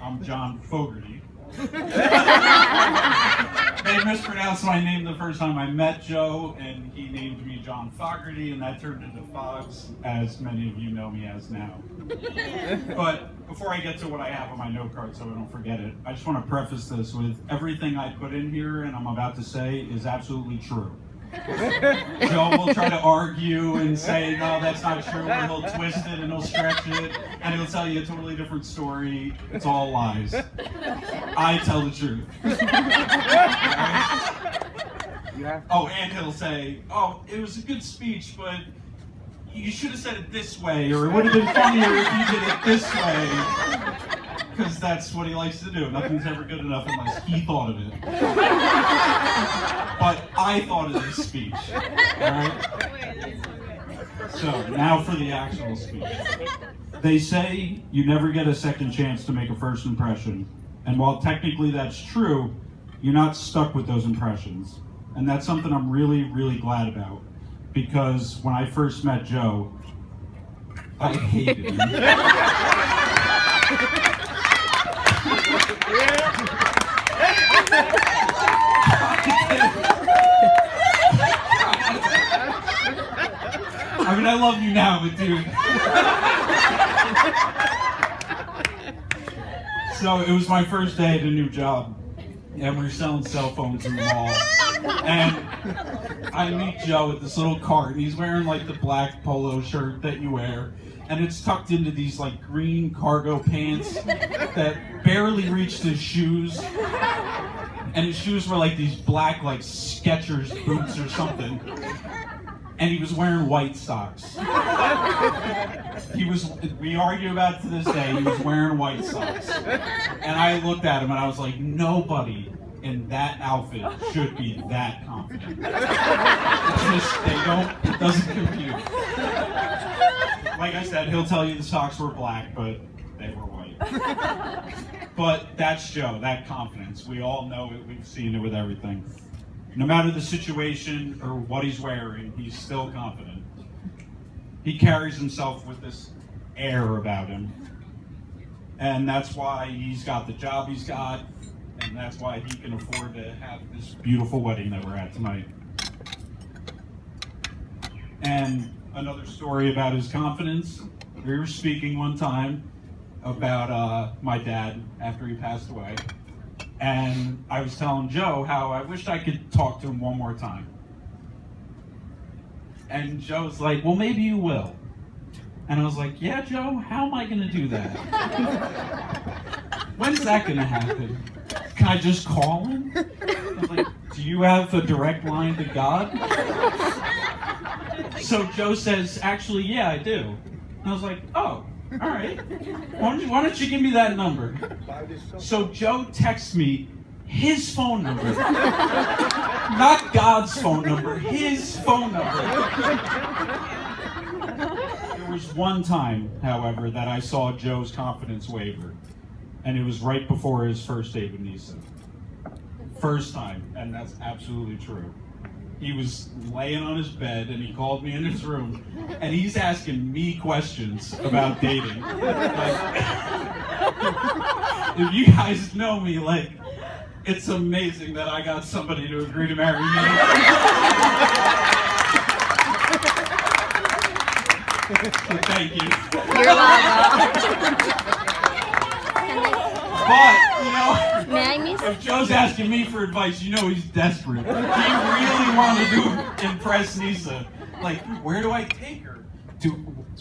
I'm John FOGerty. They mispronounced my name the first time I met Joe, and he named me John FOGerty, and that turned into Fogs, as many of you know me as now. But before I get to what I have on my note card so I don't forget it, I just want to preface this with everything I put in here and I'm about to say is absolutely true. Joe will try to argue and say, no, that's not true, or he'll twist it and he'll stretch it, and he'll tell you a totally different story. It's all lies. I tell the truth. Right? Oh, and he'll say, oh, it was a good speech, but you should have said it this way, or it would have been funnier if you did it this way. Because that's what he likes to do. Nothing's ever good enough unless he thought of it. But I thought of this speech. Right? So, now for the actual speech. They say you never get a second chance to make a first impression. And while technically that's true, you're not stuck with those impressions. And that's something I'm really, really glad about. Because when I first met Joe, I hated him. I mean, I love you now, but dude. So it was my first day at a new job, and we were selling cell phones in the mall. And I meet Joe with this little cart, and he's wearing like the black polo shirt that you wear, and it's tucked into these like green cargo pants that barely reached his shoes. And his shoes were like these black like Skechers boots or something. And he was wearing white socks. We argue about it to this day, he was wearing white socks. And I looked at him and I was like, nobody in that outfit should be that confident. It doesn't compute. Like I said, he'll tell you the socks were black, but they were white. But that's Joe, that confidence. We all know it, we've seen it with everything. No matter the situation or what he's wearing, he's still confident. He carries himself with this air about him. And that's why he's got the job he's got, and that's why he can afford to have this beautiful wedding that we're at tonight. And another story about his confidence. We were speaking one time about my dad after he passed away. And I was telling Joe how I wished I could talk to him one more time. And Joe's like, well, maybe you will. And I was like, yeah, Joe, how am I going to do that? When's that going to happen? Can I just call him? I was like, do you have a direct line to God? So Joe says, actually, yeah, I do. And I was like, oh. All right. Why don't you give me that number? So Joe texts me his phone number. Not God's phone number, his phone number. There was one time, however, that I saw Joe's confidence waver. And it was right before his first date with Neesa. First time, and that's absolutely true. He was laying on his bed and he called me in his room and he's asking me questions about dating. Like, if you guys know me, like, it's amazing that I got somebody to agree to marry me. So thank you. You're welcome. But, you know, May I miss? if Joe's asking me for advice, you know he's desperate. He really wanted to impress Neesa. Like, where do I take her?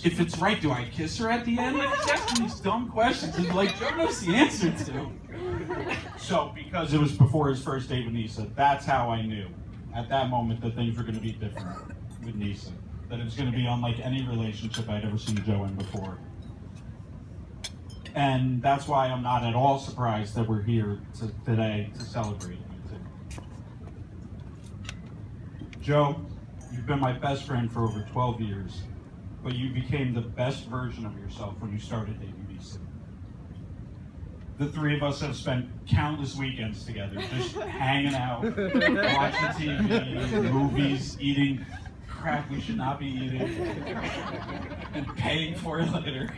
If it's right, do I kiss her at the end? Like, he's asking these dumb questions and like Joe knows the answer to. So, because it was before his first date with Neesa, that's how I knew at that moment that things were going to be different with Neesa. That it was going to be unlike any relationship I'd ever seen Joe in before. And that's why I'm not at all surprised that we're here today to celebrate you. Joe, you've been my best friend for over 12 years, but you became the best version of yourself when you started dating Neesa. The three of us have spent countless weekends together, just hanging out, watching TV, movies, eating crap we should not be eating and paying for it later.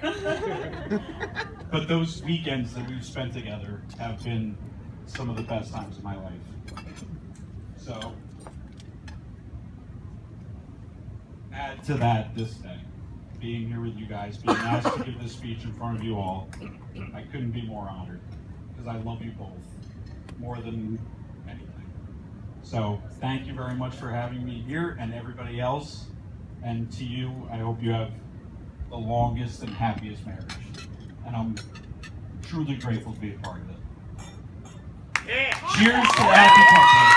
But those weekends that we've spent together have been some of the best times of my life. So, add to that this day, being here with you guys, being asked to give this speech in front of you all. I couldn't be more honored, because I love you both more than anything. So thank you very much for having me here, and everybody else. And to you, I hope you have the longest and happiest marriage. And I'm truly grateful to be a part of it. Yeah. Cheers to happy couple.